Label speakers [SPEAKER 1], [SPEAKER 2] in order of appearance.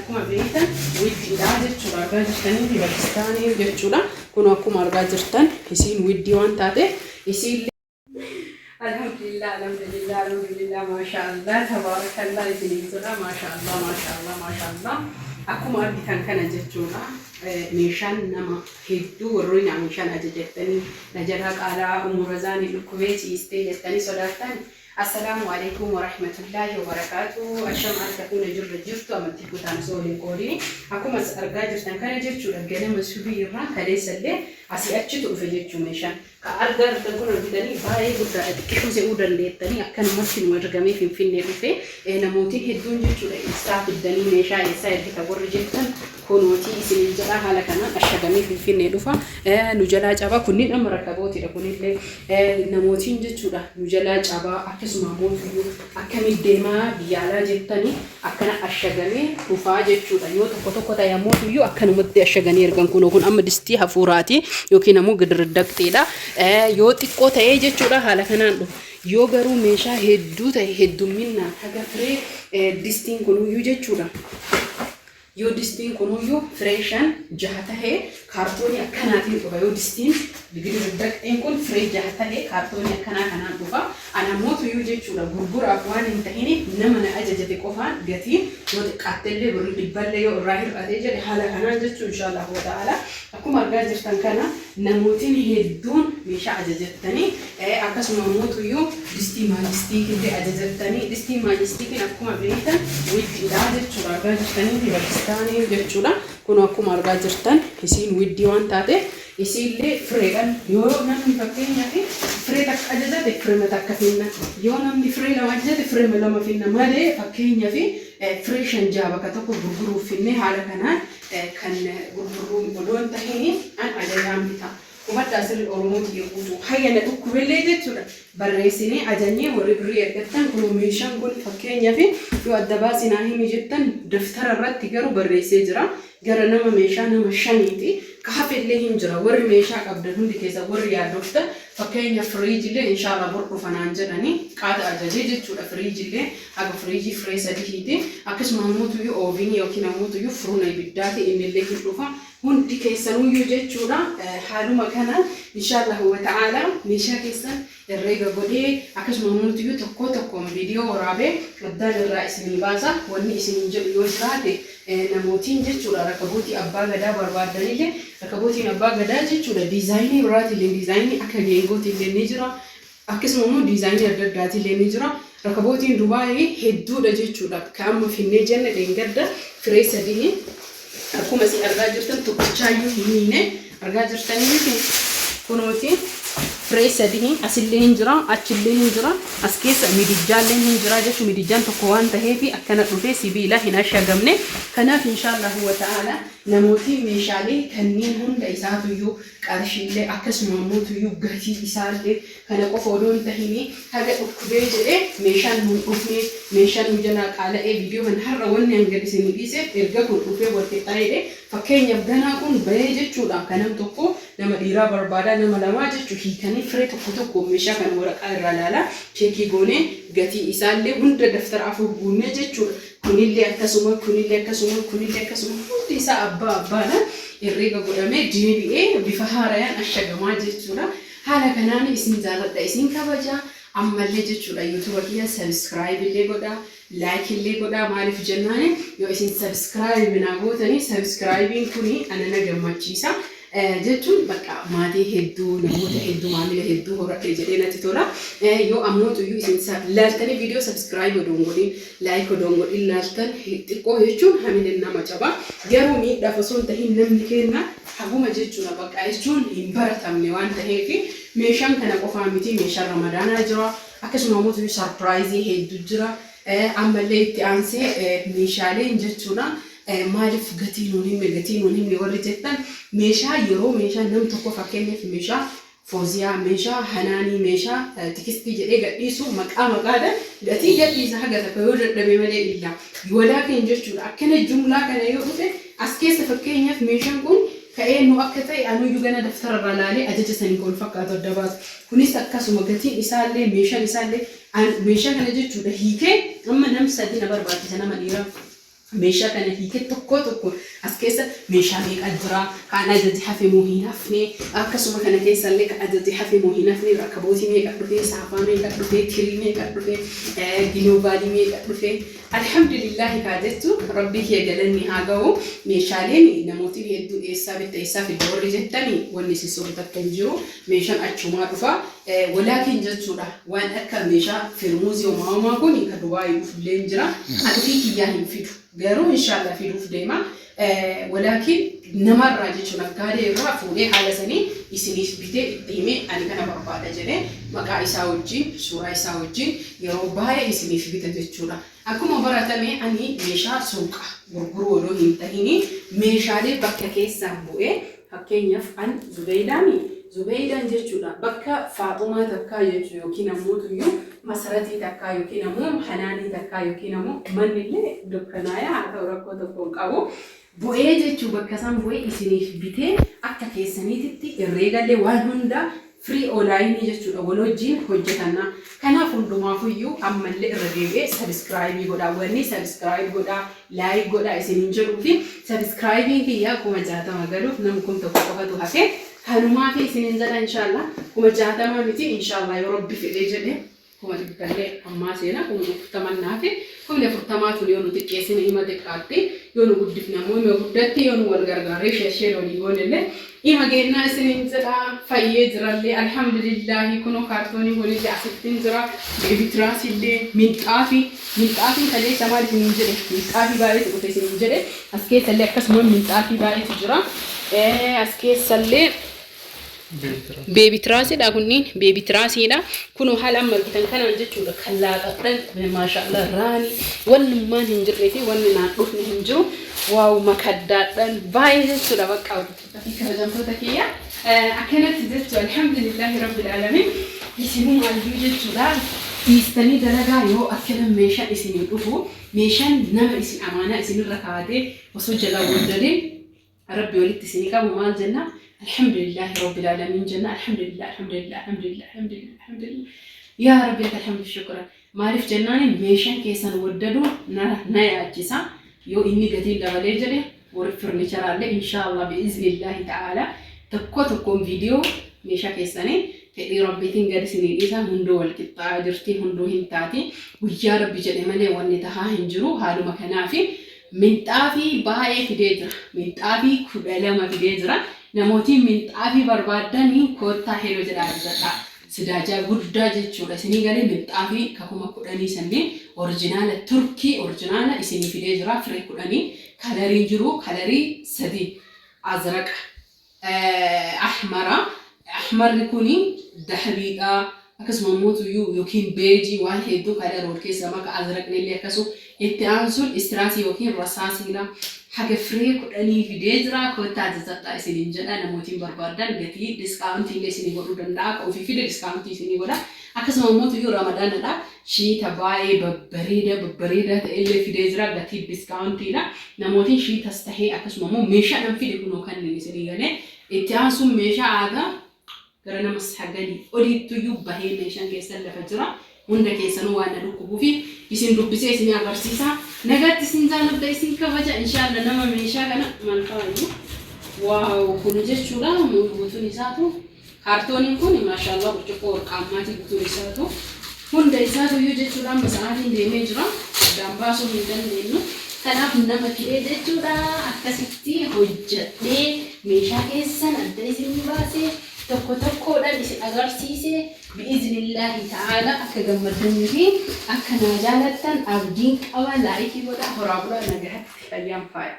[SPEAKER 1] akkuma beektan widdiidha jechuudha. Argaa jirtanii fi Pakistaanii jechuudha. Kun akkuma argaa jirtan isiin widdii waan taate isiin alhamdulillah maashaallah tabarakallah isin jira maashaallah akkuma argitan kana jechuudha. Meeshaan nama hedduu warri meeshaan ajajattanii najara qaalaa umurazaan dhukkubee ciistee jettanii sodaattan. السلام عليكم ورحمة الله وبركاته. الشمع تكون جرت أمتي كتان سولين قولي. أكو مس أرجع جرتان كان جرتشو رجعنا مسؤولي يران كليس اللي أسي أشتو في جرتشو ميشان كأرجع تكون بدني باي بدا كيفو زودن ليتني أكن ممكن مرجمي في النرفة نموتي هدون جرتشو إستاف بدني ميشان يساعد كتابور جرتان كونوتي سنجلا على كنا أشجمي في النرفة نجلا جابا كنين أمر كبوتي لكنين اللي نموتي جرتشو نجلا جابا akkasuma mootu akkamitti deemaa biyyaalaa jettanii akkana ashagame dhufaa jechuudha. Yoo tokko ta'e mootu akkanumatti ashaganii ergan kun amma distii hafuuraati yookiin ammoo gidirdaqxeedha. Yoo xiqqoo ta'ee jechuudha haala kanaan dhufu. Yoo garuu meeshaa hedduu ta'e heddumminaan haga firee distiin kunuyyuu jechuudha. Yoo distiin kunuyyuu fireeshaan jaha tahee kaartoonii akkanaatiin dhufa. Yoo distiin gidirdaqxeen kun firee jaha tahee kaartoonii akkanaa kanaan dhufa. Ana mootu jechuudha gurguraaf waan hin tahin nama na ajajate qofaan gatii yoo xiqqaattellee birrii dhibballee yoo irraa hir'atee jedhe haala kanaan jechuu inshallah ta'ala akkuma argaa jirtan kana namootiin hedduun meeshaa ajajattanii akkasuma mootu distii maajistiikillee ajajattanii distii maajistiikiin akkuma beektan widdiidha jechuudha. Argaa jirtanii fi Pakistaanii jechuudha. Kun akkuma argaa jirtan isiin widdii waan taate isiillee fireedhaan yoo namni fakkeenyaaf firee takka ajajate firee takka finna yoo namni firee lama ajajate firee lama finna malee fakkeenyaaf firee shan jaha bakka tokko gurguruuf finne haala kanaan kan gurguruun odoon tahini an ajajaan bita. Umadda asirri Oromooti eeguutu hayyana dhukkubellee jechuudha. Barreessinee ajajnee warri birrii ergattan kun meeshaan kun fakkeenyaaf yoo adda baasinaa himi jettan daftara irratti garuu barreessee jira. Gara nama meeshaa nama shaniiti. Kaafellee hin jira. Warri meeshaa qabdan hundi keessa warri yaadofta fakkeenyaaf firiijillee inshallah bor dhufanaan jedhanii qaada ajajee jechuudha. Firiijillee haga firiijii firee sadiiti. Akkasuma ammoo oovini yookiin ammoo furuuna ibiddaati innillee hin dhufa. Hundi keessanuyyuu jechuudha. Haaluma kana inshallah ta'ala meeshaa keessan herreega godhee akkasuma ammoo tokkoon viidiyoo waraabee addaan irraa isinii baasa. Wanni isin jedhu yoo jiraate namootiin jechuudha rakabootii abbaa gadaa barbaadanillee rakabootiin abbaa gadaa jechuudha diizaayinii biraatillee diizaayinii akka geengootillee ni jira. Akkasuma immoo diizaayinii adda addaatillee ni jira. Rakabootiin Dubaayii hedduudha jechuudha. Kaamma finnee jenne dheengadda firee sadii akkuma isin argaa jirtan tokkichaayyuu himiine argaa jirtanii kunooti firee sadii asillee hin jira achillee hin jira as keessa midijjaallee hin jira jechuudha. Midijjaan tokko waan ta'eef akkana dhufee sibiila hin ashagamne. Kanaaf inshallah ta'ala namooti meeshaalee kanneen hunda isaatuyyuu qarshiillee akkasuma ammoo gatii isaallee kana qofa odoon tahini haga dhukkubee jedhee meeshaan nun dhufne meeshaan nu jalaa qaala'ee viidiyoo kan har'a wanni hanga isin dhiise erga kun dhufee walitti qaayee fakkeenyaaf ganaa kun bahee jechuudha. Kanam tokko nama dhiiraa barbaada nama lamaa jechuudha. Hiikanii firee tokko meeshaa kan waraqaa irraa ilaalaa cheekii goonee gatii isaallee hunda daftara afur guunnee jechuudha. Kunillee akkasuma hundi isaa abbaadha. Herreega godhamee deebi'ee bifa haarayaan ashagamaa jechuudha. Haala kanaan isin jaalladha isin kabaja ammallee jechuudha. YouTube kiyya subscribe illee godhaa, like illee godhaa. Maaliif jennaan yoo isin subscribe na gootanii subscribein kuni ana gammachiisa. jechuun bakka maatii hedduu namoota hedduu maamila hedduu horatee jedhee natti tola. Yoo ammoo tuyyuu isin laaltanii viidiyoo subscribe odoon godhin like odoon godhin laaltan xiqqoo jechuun hamileen nama caba. Garuu miidhaaf osoo hin tahin namni kenna haguma jechuudha bakka jechuun hin baratamne waan ta'eef meeshaan kana qofaa miti meeshaan ramadaanaa jira. Akkasuma ammoo tuyyuu surprise hedduu jira. Ammallee itti aansee meeshaaleen jechuudha. Maaliif gatiin himne warri jettan meeshaa yeroo meeshaa nam tokko fakkeenyaaf meeshaa fooziyaa meeshaa hanaanii meeshaa tikistii jedhee gadhiisu maqaadha gatii gadhiisa haga takka yoo dadhabe malee illa walaakin jechuudha. Akkana jumlaa kana yoo dhufe as keessa fakkeenyaaf meeshaan kun ka'ee nu akka ta'e anuyyuu gana daftara irraa laalee ajaja sanii ol fakkaatu adda baasu. Kunis akkasuma gatiin isaallee meeshaan isaallee meeshaa kana jechuudha hiikee amma nam sadii na barbaachisa nama dhiiraa. meeshaa kana hiike tokko as keessa meeshaa meeqa jira kan ajaji hafe moo hin hafne akkasuma kana keessa illee kan ajaji hafe moo hin hafne rakkabootii meeqa dhufee saafaa meeqa dhufee tirii meeqa dhufee ginoobaadii meeqa dhufee alhamdulillah kaa jettu rabbii kee galanni haa ga'u meeshaaleen namooti hedduu eessaa bitta eessaa fidda warri jettanii wanni si soorata akka hin jiru meeshaan achumaa dhufa walaakin jechuudha waan akka meeshaa firmuuzii uumamaa kun kan Dubaayii dhufullee jira ati kiyyaa hin fidu garuu inshallah fiduuf deema ولكن نمر راجع نقاري رافو ليه على سني يسنيس بيته تيمي أنا كنا برباد جنة مقا يساوجين سورة يساوجين يروبها يسنيس بيته تجورا أكو مباراه تامي أني ميشا سوق غرغرو لو هنتهيني ميشا لي بككي سامبوه هكين يفعل زبيداني زبيدان جتورا بكا فاطمة تكا يجو كنا موتو مسرتي تكا يكنا مو حناني تكا يكنا مو من اللي دكنايا هذا وركو تكون كابو bu'ee jechuun bakka san bu'ee isiniif bitee akka keessaniitti irreegalee waan hunda free online jechuudha wal wajjin hojjetanna kanaaf hundumaafuyyuu ammallee irra deebi'ee subscribe godhaa wanni subscribe godhaa like godhaa isiniin jedhuu fi subscribing kiyyaa 60 galuuf nam kun tokko qofatu hafe kanumaa fi isiniin jedha inshallah 60 miti inshallah yoo rabbi fedhee jedhee kuma dibbalee ammaa seena kuma furtamannaa fi kuma furtamaatu yoo nuti qeessine ima xiqqaatti yoo nu guddifnamoo yoo guddatti yoo nu wal gargaaree sheshee loonii goonellee ima geennaa isiniin jedha fayyee jirallee alhamdulillah kunoo kaartoonii waliin asittiin jira beebi tiraasillee minxaafii kalee samaal isiniin jedhe minxaafii baay'ee dhufe isiniin jedhe as keessallee akkasuma minxaafii baay'eetu jira as keessallee Baby Trasi da kunniin baby Trasi da kuno haala margitan kana jechuudha kallaqadhan maashaallah raani wannummaan hin jirree fi wanni naan dhufne hin jiru waaw makaddaadhan baay'ee jechuudha bakka kabajamtoota kiyya akkanatti jechuudha alhamdulillah rabbil alamin isinuu aljuu jechuudha dhiistanii dalagaa yoo akkana meeshaan isinii dhufu meeshaan nama isin amaanaa isinirra kaa'atee osoo jalaa waldadee rabbi walitti isinii qabu maal jenna الحمد لله رب العالمين جنة الحمد لله الحمد لله الحمد لله الحمد لله الحمد لله يا رب لك الحمد والشكر ما عرف جناني ميشان كيسان وددو نايا أجيسا يو إني قتيل لغلي جري ورفرنيشر عليه إن شاء الله بإذن الله تعالى تكون فيديو ميشا كيساني فإذا ربي تنقر سنين إيسا هندو والقطاع درتي هندو هنتاتي ويا ربي جري مني وانتها هنجرو هالو مكانافي من تافي باي في ديجرا من تافي كبالما في ديجرا namooti minxaafii barbaadanii koottaa heeroo jedhaa sidaajaa guddaa jechuudha isinii galee minxaafii kakuma 10 sannee oriijinaala turkii oriijinaala isinii fidee jira firee 10 kalarii jiru kalarii 3 azraqa ahmarri kuni dahabiidha akkasuma mootu yookiin beejii waan hedduu kalarii wal keessa maka azraqnillee akkasuma itti aansuun istiraasii yookiin rasaasiidha حاجة فري كأني في ديزرا كنت عزتها إسنين جدا نموتين بربادان قتي ديسكاونتي اللي سني يقولوا دنداك أو في ديسكاونتي سني يقولا أكسم موت يو رمضان لا شيء تباي ببريدة اللي في ديزرا قتي ديسكاونتي لا نموتين شيء تستحي أكسم مو ميشا نم في ديكونو كان نسني يعني اتياسو ميشا عادا كرنا مسحقني أريد تيو بهي ميشا كيسل فجرا hunda keessanuu waan dhukkubu fi isin dubbisee isin agarsiisa nagaatti isin jaalladha isin kabaja inshallah nama meeshaa kana maal fa'aayu waaw kun jechuudha guutuun isaatu kaartooniin kun maashaallah burcuqqoo warqaammaati guutuun isaatu hunda isaatu yoo jechuudha masaatiin deemee jira dambaasuu hin dandeenyu kanaaf nama fidee jechuudha akkasitti hojjadhee meeshaa keessan adda isin baasee tokkodhaan isin agarsiise bi'iznillahi ta'ala akka gammadanii fi akka naajaalatan abdiin qaba laayikii godha horaa bulaa nagahatti fayyaan faaya